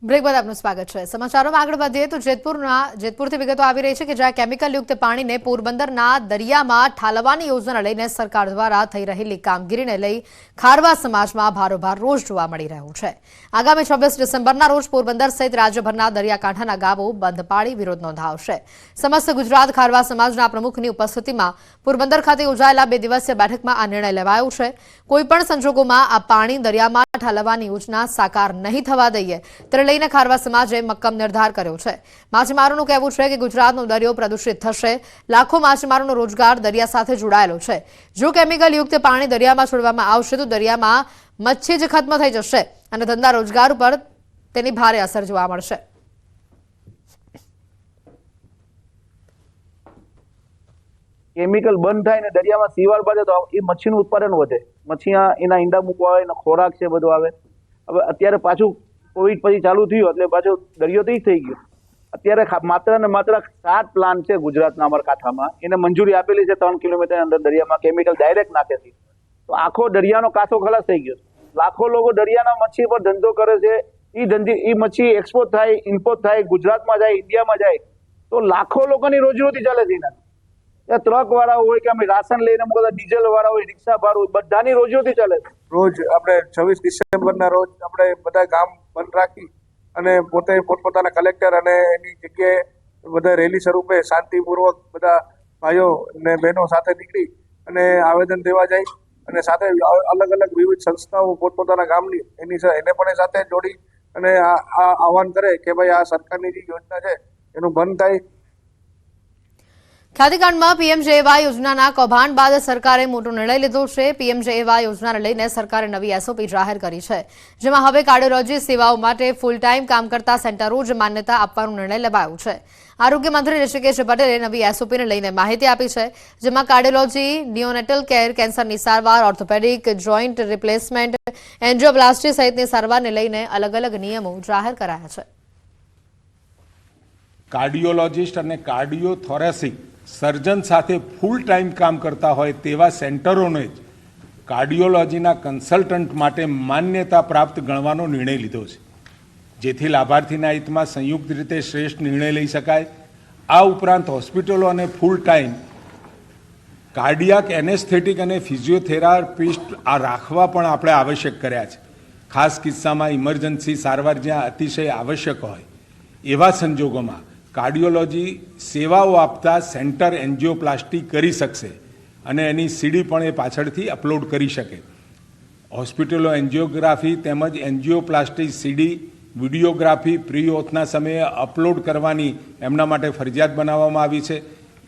Break બાદ આપનું સ્વાગત છે। સમાચારોમાં આગળ વધીએ તો જેતપુરથી વિગતો આવી રહી છે કે જ્યાં કેમિકલયુક્ત પાણીને પોરબંદરના દરિયામાં ઠાલવવાની યોજના લઈને સરકાર દ્વારા થઈ રહેલી કામગીરીને લઈ ખારવા સમાજમાં ભારોભાર રોષ જોવા મળી રહ્યો છે। આગામી 26 ડિસેમ્બરના રોજ પોરબંદર સહિત રાજ્યભરના દરિયાકાંઠાના ગામો બંધ પાડી વિરોધ નોંધાવશે। સમસ્ત ગુજરાત ખારવા સમાજના પ્રમુખની ઉપસ્થિતિમાં પોરબંદર ખાતે યોજાયેલા 2 દિવસીય બેઠકમાં આ નિર્ણય લેવાયો છે। કોઈપણ સંજોગોમાં આ પાણી દરિયામાં ઠાલવવાની યોજના સાકાર નહીં થવા દઈએ લઈને ખારવા સમાજે મક્કમ નિર્ધાર કર્યો છે। માછીમારોનું કહેવું છે કે ગુજરાતનો દરિયો પ્રદૂષિત થશે। લાખો માછીમારોનો રોજગાર દરિયા સાથે જોડાયેલો છે। જો કેમિકલયુક્ત પાણી દરિયામાં છોડવામાં આવશે તો દરિયામાં મચ્છી જ ખત્મ થઈ જશે અને ધંધા રોજગાર ઉપર તેની ભારે અસર જોવા મળશે। કેમિકલ બંધ થાય ને દરિયામાં સીવાળ બાજે તો એ મચ્છીનું ઉત્પાદન વધે, મચ્છીયા એના ઈંડા મૂકવા આવે, એનો ખોરાક છે બધું આવે। હવે અત્યારે પાછું કોવિડ પછી ચાલુ થયું એટલે પાછો દરિયો તો થઈ ગયો। અત્યારે માત્ર ને માત્ર 7 પ્લાન્ટ છે ગુજરાતના અમારા કાંઠામાં, એને મંજૂરી આપેલી છે 3 કિલોમીટર અંદર દરિયામાં કેમિકલ ડાયરેક્ટ નાખે છે, તો આખો દરિયાનો કાંસો ખલાસ થઈ ગયો। લાખો લોકો દરિયાના મચ્છી પર ધંધો કરે છે, એ મચ્છી એક્સપોર્ટ થાય, ઇમ્પોર્ટ થાય, ગુજરાતમાં જાય, ઇન્ડિયામાં જાય, તો લાખો લોકોની રોજીરોટી ચાલે છે એના। ટ્રક વાળા હોય કે અમે રાશન લઈને મોકલતા, ડીઝલ વાળા હોય, રિક્ષા ભાડા હોય, બધાની રોજીરોટી ચાલે છે। રોજ આપણે 26 ડિસેમ્બરના રોજ આપણે બધા ગામ બંધ રાખી અને પોતે પોતપોતાના કલેક્ટર અને એની જગ્યાએ બધા રેલી સ્વરૂપે શાંતિપૂર્વક બધા ભાઈઓ ને બહેનો સાથે નીકળી અને આવેદન દેવા જાય અને સાથે અલગ અલગ વિવિધ સંસ્થાઓ પોતપોતાના ગામની એને પણ સાથે જોડી અને આ આહવાન કરે કે ભાઈ આ સરકારની જે યોજના છે એનું બંધ થાય। ખાદીકાંડમાં પીએમજેએવાય યોજનાના કૌભાંડ બાદ સરકારે મોટો નિર્ણય લીધો છે। પીએમજેએવાય યોજનાને લઈને સરકારે નવી એસઓપી જાહેર કરી છે, જેમાં હવે કાર્ડિયોલોજી સેવાઓ માટે ફૂલ ટાઈમ કામ કરતા સેન્ટરો જ માન્યતા આપવાનો નિર્ણય લેવાયો છે। આરોગ્ય મંત્રી ઋષિકેશ પટેલે નવી એસઓપીને લઈને માહિતી આપી છે, જેમાં કાર્ડિયોલોજી, નિયોનેટલ કેર, કેન્સરની સારવાર, ઓર્થોપેડિક, જોઇન્ટ રિપ્લેસમેન્ટ, એન્જિયોપ્લાસ્ટી સહિતની સારવારને લઈને અલગ અલગ નિયમો જાહેર કરાયા છે। કાર્ડિયોલોજિસ્ટ અને કાર્ડિયોથોરેસિક સર્જન સાથે ફૂલ ટાઈમ કામ કરતા હોય તેવા સેન્ટરોને જ કાર્ડિયોલોજીના કન્સલ્ટન્ટ માટે માન્યતા પ્રાપ્ત ગણવાનો નિર્ણય લીધો છે, જેથી લાભાર્થીના હિતમાં સંયુક્ત રીતે શ્રેષ્ઠ નિર્ણય લઈ શકાય। આ ઉપરાંત હોસ્પિટલો અને ફૂલ ટાઈમ કાર્ડિયાક એનેસ્થેટિક અને ફિઝિયોથેરાપિસ્ટ આ રાખવા પણ આપણે આવશ્યક કર્યા છે। ખાસ કિસ્સામાં ઇમરજન્સી સારવાર જ્યાં અતિશય આવશ્યક હોય એવા સંજોગોમાં કાર્ડિયોલોજી સેવાઓ આપતા સેન્ટર એન્જિયોપ્લાસ્ટી કરી શકશે અને એની સીડી પણ એ પાછળથી અપલોડ કરી શકે। હોસ્પિટલો એન્જિયોગ્રાફી તેમજ એન્જિયોપ્લાસ્ટી સીડી વિડીયોગ્રાફી પ્રી ઓથના સમયે અપલોડ કરવાની એમના માટે ફરજિયાત બનાવવામાં આવી છે।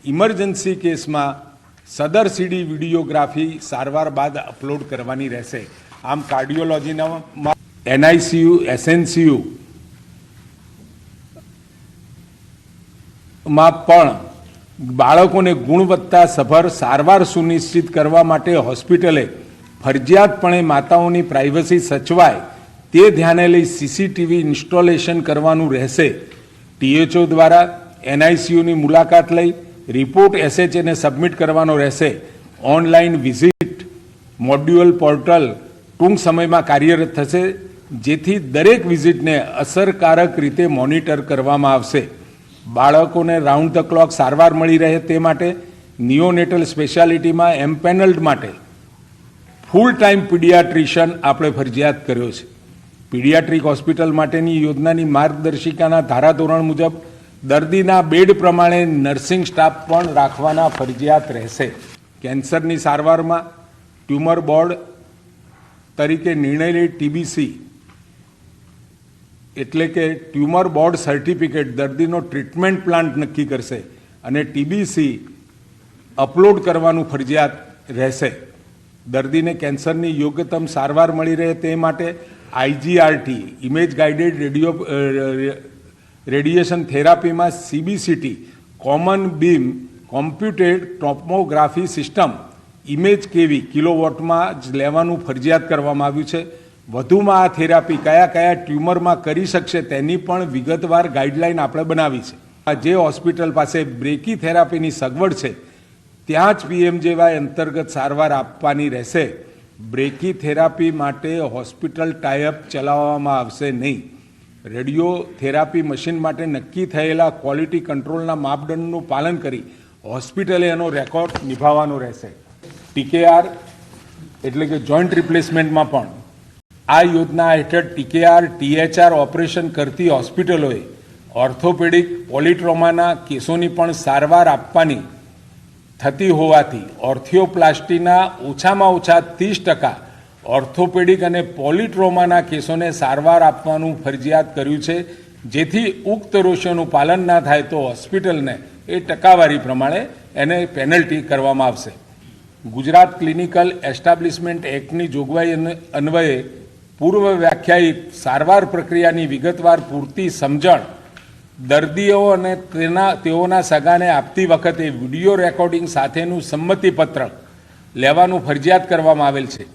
ઇમરજન્સી કેસમાં સદર સીડી વિડીયોગ્રાફી સારવાર બાદ અપલોડ કરવાની રહેશે। આમ કાર્ડિયોલોજીના એનઆઈસીયુ, એસએનસીયુ માં પણ બાળકોને ગુણવત્તાસભર સારવાર સુનિશ્ચિત કરવા માટે હોસ્પિટલે ફરજિયાતપણે માતાઓની પ્રાઇવસી સચવાય તે ધ્યાને લઈ સીસીટીવી ઇન્સ્ટોલેશન કરવાનું રહેશે। ટીએચઓ દ્વારા એનઆઈસીયુની મુલાકાત લઈ રિપોર્ટ એસએચએને સબમિટ કરવાનો રહેશે। ઓનલાઈન વિઝિટ મોડ્યુલ પોર્ટલ ટૂંક સમયમાં કાર્યરત થશે, જેથી દરેક વિઝિટને અસરકારક રીતે મોનિટર કરવામાં આવશે। બાળકોને રાઉન્ડ ધ ક્લોક સારવાર મળી રહે તે માટે નિયોનેટલ સ્પેશિયાલિટીમાં એમ્પેનલ્ડ માટે ફૂલ ટાઈમ પીડિયાટ્રિશિયન આપણે ફરજિયાત કર્યો છે। પીડિયાટ્રિક હોસ્પિટલ માટેની યોજનાની માર્ગદર્શિકાના ધારાધોરણ મુજબ દર્દીના બેડ પ્રમાણે નર્સિંગ સ્ટાફ પણ રાખવાના ફરજિયાત રહેશે। કેન્સરની સારવારમાં ટ્યુમર બોર્ડ તરીકે નિર્ણય લઈ ટીબીસી એટલે કે ટ્યુમર બોર્ડ સર્ટિફિકેટ દર્દીનો ટ્રીટમેન્ટ પ્લાન નક્કી કરશે અને ટીબીસી અપલોડ કરવાનું ફરજિયાત રહેશે। દર્દીને કેન્સરની યોગ્યતમ સારવાર મળી રહે તે માટે આઈજીઆરટી ઇમેજ ગાઇડેડ રેડિયેશન થેરાપીમાં CBCT common beam computed tomography system image કેવી કિલોવોટમાં જ લેવાનું ફરજિયાત કરવામાં આવ્યું છે। વધુમાં આ થેરાપી કયા કયા ટ્યુમરમાં કરી શકશે તેની પણ વિગતવાર ગાઈડલાઈન આપણે બનાવી છે। જે હોસ્પિટલ પાસે બ્રેકી થેરાપીની સગવડ છે ત્યાં જ પીએમજેવાય અંતર્ગત સારવાર આપવાની રહેશે। બ્રેકી થેરાપી માટે હોસ્પિટલ ટાઈઅપ ચલાવવામાં આવશે નહીં। રેડિયોથેરાપી મશીન માટે નક્કી થયેલા ક્વોલિટી કંટ્રોલના માપદંડનું પાલન કરી હોસ્પિટલે એનો રેકોર્ડ નિભાવવાનો રહેશે. ટીકેઆર એટલે કે જોઈન્ટ રિપ્લેસમેન્ટમાં પણ આ યોજના હેઠળ ટીકેઆર ટીએચઆર ઓપરેશન કરતી હોસ્પિટલોએ ઓર્થોપેડિક પોલિટ્રોમાના કેસોની પણ સારવાર આપવાની થતી હોવાથી ઓર્થિયોપ્લાસ્ટીના ઓછામાં ઓછા 30% ઓર્થોપેડિક અને પોલિટ્રોમાના કેસોને સારવાર આપવાનું ફરજિયાત કર્યું છે, જેથી ઉક્ત રેશિયોનું પાલન ના થાય તો હોસ્પિટલને એ ટકાવારી પ્રમાણે એને પેનલ્ટી કરવામાં આવશે. ગુજરાત ક્લિનિકલ એસ્ટાબ્લિશમેન્ટ એક્ટની જોગવાઈ અન્વયે પૂર્વ વ્યાખ્યાયિત સારવાર પ્રક્રિયાની વિગતવાર પૂરતી સમજણ દર્દીઓ અને તેઓના સગાને આપતી વખતે વિડીયો રેકોર્ડિંગ સાથેનું સંમતિપત્ર લેવાનું ફરજિયાત કરવામાં આવેલ છે.